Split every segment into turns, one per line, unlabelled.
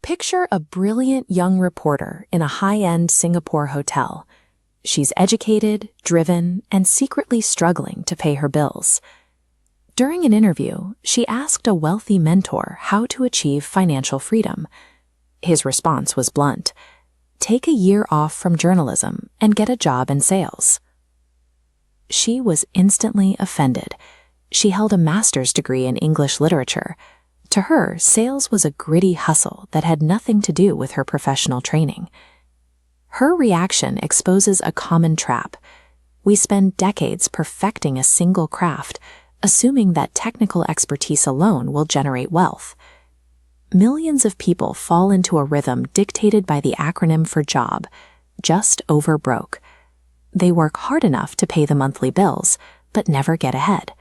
Picture a brilliant young reporter in a high-end Singapore hotel. She's educated, driven, and secretly struggling to pay her bills. During an interview, she asked a wealthy mentor how to achieve financial freedom. His response was blunt: "Take a year off from journalism and get a job in sales." She was instantly offended. She held a master's degree in English literature. To her, sales was a gritty hustle that had nothing to do with her professional training. Her reaction exposes a common trap. We spend decades perfecting a single craft, assuming that technical expertise alone will generate wealth. Millions of people fall into a rhythm dictated by the acronym for JOB, just over broke. They work hard enough to pay the monthly bills, but never get ahead.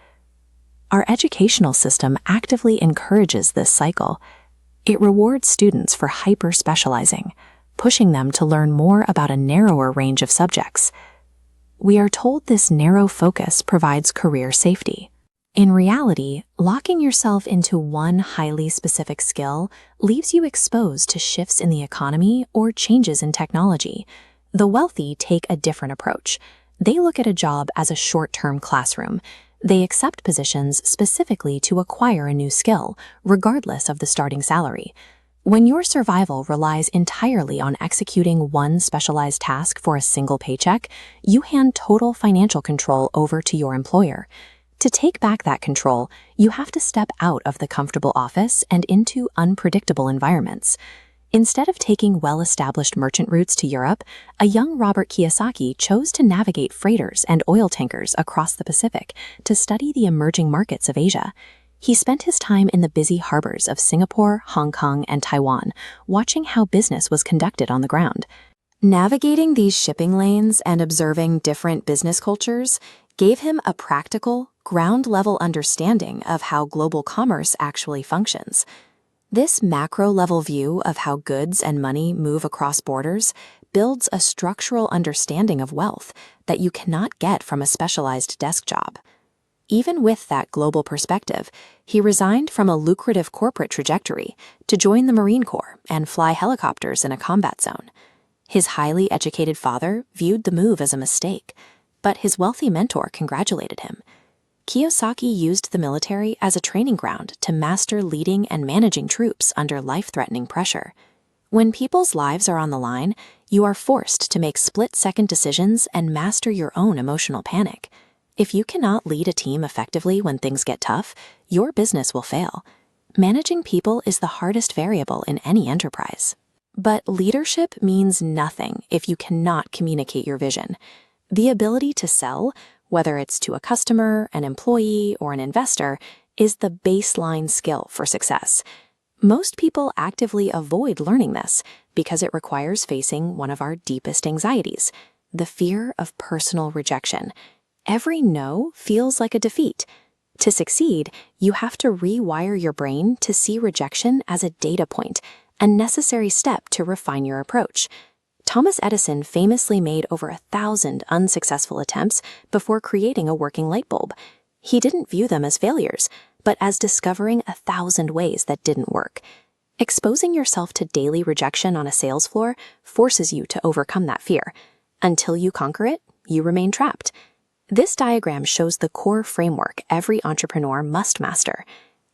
Our educational system actively encourages this cycle. It rewards students for hyper-specializing, pushing them to learn more about a narrower range of subjects. We are told this narrow focus provides career safety. In reality, locking yourself into one highly specific skill leaves you exposed to shifts in the economy or changes in technology. The wealthy take a different approach. They look at a job as a short-term classroom. They accept positions specifically to acquire a new skill, regardless of the starting salary. When your survival relies entirely on executing one specialized task for a single paycheck, you hand total financial control over to your employer. To take back that control, you have to step out of the comfortable office and into unpredictable environments. Instead of taking well-established merchant routes to Europe, a young Robert Kiyosaki chose to navigate freighters and oil tankers across the Pacific to study the emerging markets of Asia. He spent his time in the busy harbors of Singapore, Hong Kong, and Taiwan, watching how business was conducted on the ground. Navigating these shipping lanes and observing different business cultures gave him a practical, ground-level understanding of how global commerce actually functions. This macro-level view of how goods and money move across borders builds a structural understanding of wealth that you cannot get from a specialized desk job. Even with that global perspective, he resigned from a lucrative corporate trajectory to join the Marine Corps and fly helicopters in a combat zone. His highly educated father viewed the move as a mistake, but his wealthy mentor congratulated him. Kiyosaki used the military as a training ground to master leading and managing troops under life-threatening pressure. When people's lives are on the line, you are forced to make split-second decisions and master your own emotional panic. If you cannot lead a team effectively when things get tough, your business will fail. Managing people is the hardest variable in any enterprise. But leadership means nothing if you cannot communicate your vision. The ability to sell, whether it's to a customer, an employee, or an investor, is the baseline skill for success. Most people actively avoid learning this because it requires facing one of our deepest anxieties, the fear of personal rejection. Every no feels like a defeat. To succeed, you have to rewire your brain to see rejection as a data point, a necessary step to refine your approach. Thomas Edison famously made over 1,000 unsuccessful attempts before creating a working light bulb. He didn't view them as failures, but as discovering 1,000 ways that didn't work. Exposing yourself to daily rejection on a sales floor forces you to overcome that fear. Until you conquer it, you remain trapped. This diagram shows the core framework every entrepreneur must master.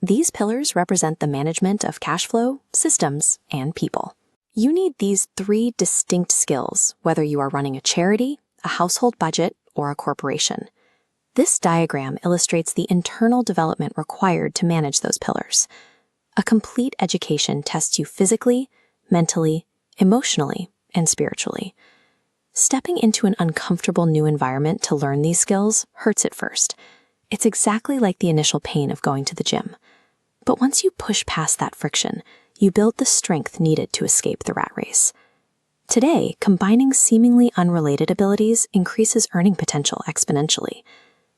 These pillars represent the management of cash flow, systems, and people. You need these 3 distinct skills, whether you are running a charity, a household budget, or a corporation. This diagram illustrates the internal development required to manage those pillars. A complete education tests you physically, mentally, emotionally, and spiritually. Stepping into an uncomfortable new environment to learn these skills hurts at first. It's exactly like the initial pain of going to the gym. But once you push past that friction, you build the strength needed to escape the rat race. Today, combining seemingly unrelated abilities increases earning potential exponentially.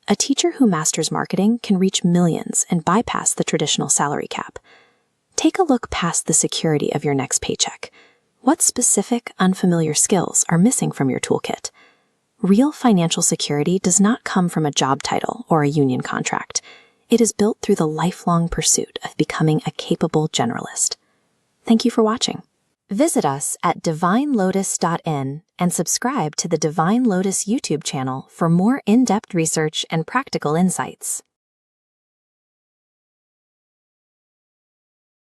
A teacher who masters marketing can reach millions and bypass the traditional salary cap. Take a look past the security of your next paycheck. What specific, unfamiliar skills are missing from your toolkit? Real financial security does not come from a job title or a union contract. It is built through the lifelong pursuit of becoming a capable generalist. Thank you for watching. Visit us at divinelotus.in and subscribe to the Divine Lotus YouTube channel for more in-depth research and practical insights.